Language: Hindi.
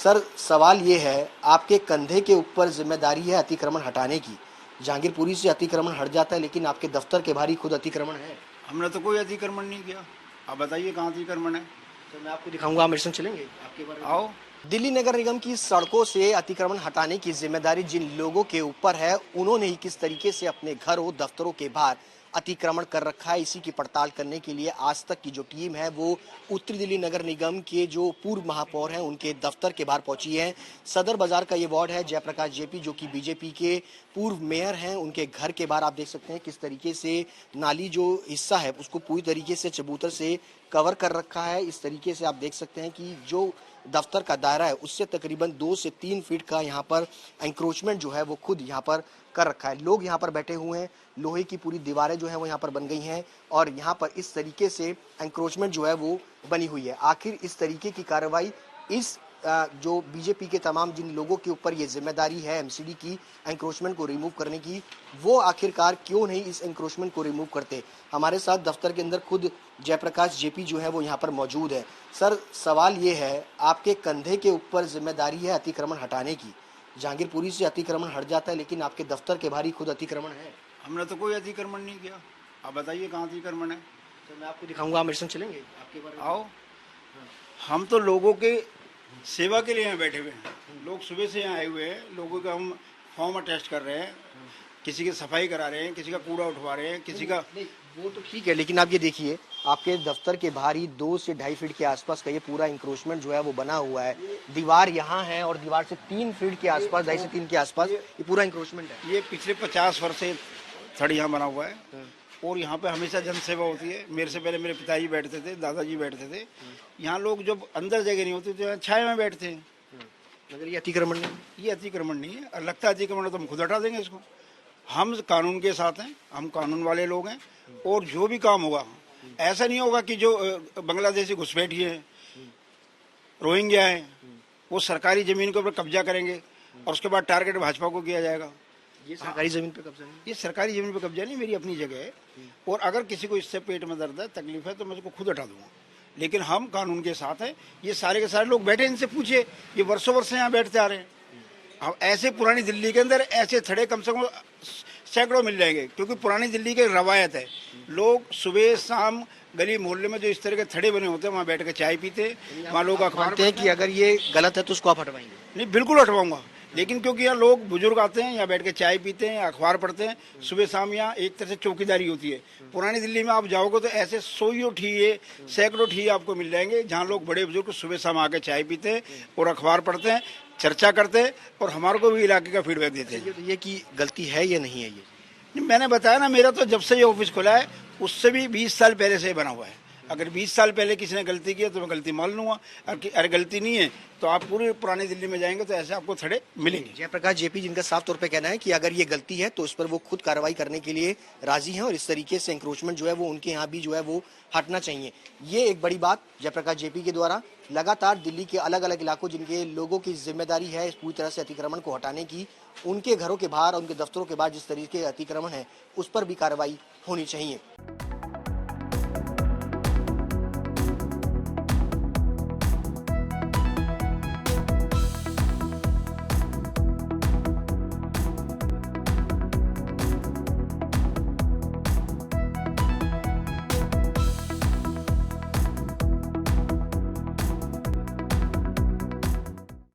सर सवाल ये है, आपके कंधे के ऊपर जिम्मेदारी है अतिक्रमण हटाने की। जहांगीरपुरी से अतिक्रमण हट जाता है, लेकिन आपके दफ्तर के बाहर ही खुद अतिक्रमण है। हमने तो कोई अतिक्रमण नहीं किया। आप बताइए कहाँ अतिक्रमण है। तो मैं आपको दिखाऊंगा, आप मेरे संग चलेंगे आपके बारे में। आओ। दिल्ली नगर निगम की सड़कों से अतिक्रमण हटाने की जिम्मेदारी जिन लोगों के ऊपर है, उन्होंने ही किस तरीके से अपने घरों दफ्तरों के बाहर अतिक्रमण कर रखा है, इसी की पड़ताल करने के लिए आज तक की जो टीम है वो उत्तरी दिल्ली नगर निगम के जो पूर्व महापौर हैं उनके दफ्तर के बाहर पहुंची है। सदर बाजार का ये वार्ड है। जयप्रकाश जेपी जो कि बीजेपी के पूर्व मेयर हैं, उनके घर के बाहर आप देख सकते हैं किस तरीके से नाली जो हिस्सा है उसको पूरी तरीके से चबूतर से कवर कर रखा है। इस तरीके से आप देख सकते हैं कि जो दफ्तर का दायरा है उससे तकरीबन 2 से 3 फीट का यहाँ पर एंक्रोचमेंट जो है वो खुद यहाँ पर कर रखा है। लोग यहाँ पर बैठे हुए हैं, लोहे की पूरी दीवारें जो है वो यहाँ पर बन गई हैं और यहाँ पर इस तरीके से एंक्रोचमेंट जो है वो बनी हुई है। आखिर इस तरीके की कार्रवाई इस जो बीजेपी के तमाम जिन लोगों के ऊपर ये जिम्मेदारी है एमसीडी की एंक्रोचमेंट को रिमूव करने की, वो आखिरकार क्यों नहीं इस एंक्रोचमेंट को रिमूव करते। हमारे साथ दफ्तर के अंदर खुद जयप्रकाश जेपी जो है वो यहाँ पर मौजूद है। सर सवाल ये है, आपके कंधे के ऊपर जिम्मेदारी है अतिक्रमण हटाने की। जहांगीरपुरी से अतिक्रमण हट जाता है, लेकिन आपके दफ्तर के बाहर ही खुद अतिक्रमण है। हमने तो कोई अतिक्रमण नहीं किया। आप बताइए कहाँ अतिक्रमण है। तो मैं आपको दिखाऊंगा, आप मेरे संग चलेंगे आपके बारे में। आओ। हम तो लोगों के सेवा के लिए यहाँ बैठे हुए हैं। लोग सुबह से यहाँ आए हुए हैं। लोगों का हम फॉर्म अटेस्ट कर रहे हैं, किसी की सफाई करा रहे हैं, किसी का कूड़ा उठवा रहे हैं, किसी का नहीं, वो तो ठीक है, लेकिन आप ये देखिए आपके दफ्तर के बाहर ही 2 से 2.5 फीट के आसपास का ये पूरा इंक्रोचमेंट जो है वो बना हुआ है। दीवार यहाँ है और दीवार से 3 फीट के आसपास, 2.5 से 3 के आसपास ये पूरा इंक्रोचमेंट है। ये पिछले 50 वर्ष से थड़ यहाँ बना हुआ है और यहाँ पे हमेशा जनसेवा होती है। मेरे से पहले मेरे पिताजी बैठते थे, दादाजी बैठते थे। यहाँ लोग जब अंदर जगह नहीं होती तो यहाँ छाया में बैठते हैं। मगर ये अतिक्रमण नहीं, ये अतिक्रमण नहीं है। और लगता है अतिक्रमण तो हम खुद हटा देंगे इसको। हम कानून के साथ हैं, हम कानून वाले लोग हैं और जो भी काम होगा ऐसा नहीं होगा कि जो बांग्लादेशी घुसपैठी हैं, रोहिंग्या हैं, वो सरकारी जमीन के ऊपर कब्जा करेंगे और उसके बाद टारगेट भाजपा को किया जाएगा। ये सरकारी जमीन पे कब्जा नहीं, ये सरकारी जमीन पे कब्जा नहीं, मेरी अपनी जगह है। और अगर किसी को इससे पेट में दर्द है, तकलीफ है तो मैं उसको खुद हटा दूंगा। लेकिन हम कानून के साथ हैं। ये सारे के सारे लोग बैठे, इनसे पूछिए, ये वर्षों वर्ष यहाँ बैठते आ रहे हैं। अब ऐसे पुरानी दिल्ली के अंदर ऐसे थड़े कम से कम सैकड़ों मिल जाएंगे, क्योंकि पुरानी दिल्ली की रवायत है। लोग सुबह शाम गली मोहल्ले में जो इस तरह के थड़े बने होते हैं वहाँ बैठ कर चाय पीते हैं। वहाँ लोग अखबार हैं कि अगर ये गलत है तो उसको आप हटवाएंगे। नहीं, बिल्कुल हटवाऊंगा। लेकिन क्योंकि यहाँ लोग बुजुर्ग आते हैं, यहाँ बैठ के चाय पीते हैं, अखबार पढ़ते हैं, सुबह शाम यहाँ एक तरह से चौकीदारी होती है। पुरानी दिल्ली में आप जाओगे तो ऐसे सोइयों ठिये, सैकड़ों ठिये आपको मिल जाएंगे जहाँ लोग बड़े बुजुर्ग सुबह शाम आके चाय पीते हैं और अखबार पढ़ते हैं, चर्चा करते हैं और हमारे को भी इलाके का फीडबैक देते हैं। ये की गलती है या नहीं है ये? मैंने बताया ना, मेरा तो जब से ये ऑफिस खुला है उससे भी 20 साल पहले से बना हुआ है। अगर 20 साल पहले किसी ने गलती की है तो मैं गलती मान लूंगा। अगर गलती नहीं है तो आप पूरी पुरानी दिल्ली में जाएंगे तो ऐसे आपको थड़े मिलेंगे। जयप्रकाश जेपी जिनका साफ तौर पे कहना है कि अगर ये गलती है तो उस पर वो खुद कार्रवाई करने के लिए राजी हैं और इस तरीके से इंक्रोचमेंट जो है वो उनके यहाँ भी जो है वो हटना चाहिए। ये एक बड़ी बात जयप्रकाश जेपी के द्वारा लगातार दिल्ली के अलग अलग इलाकों जिनके लोगों की जिम्मेदारी है इस पूरी तरह से अतिक्रमण को हटाने की, उनके घरों के बाहर, उनके दफ्तरों के बाहर जिस तरीके के अतिक्रमण है उस पर भी कार्रवाई होनी चाहिए।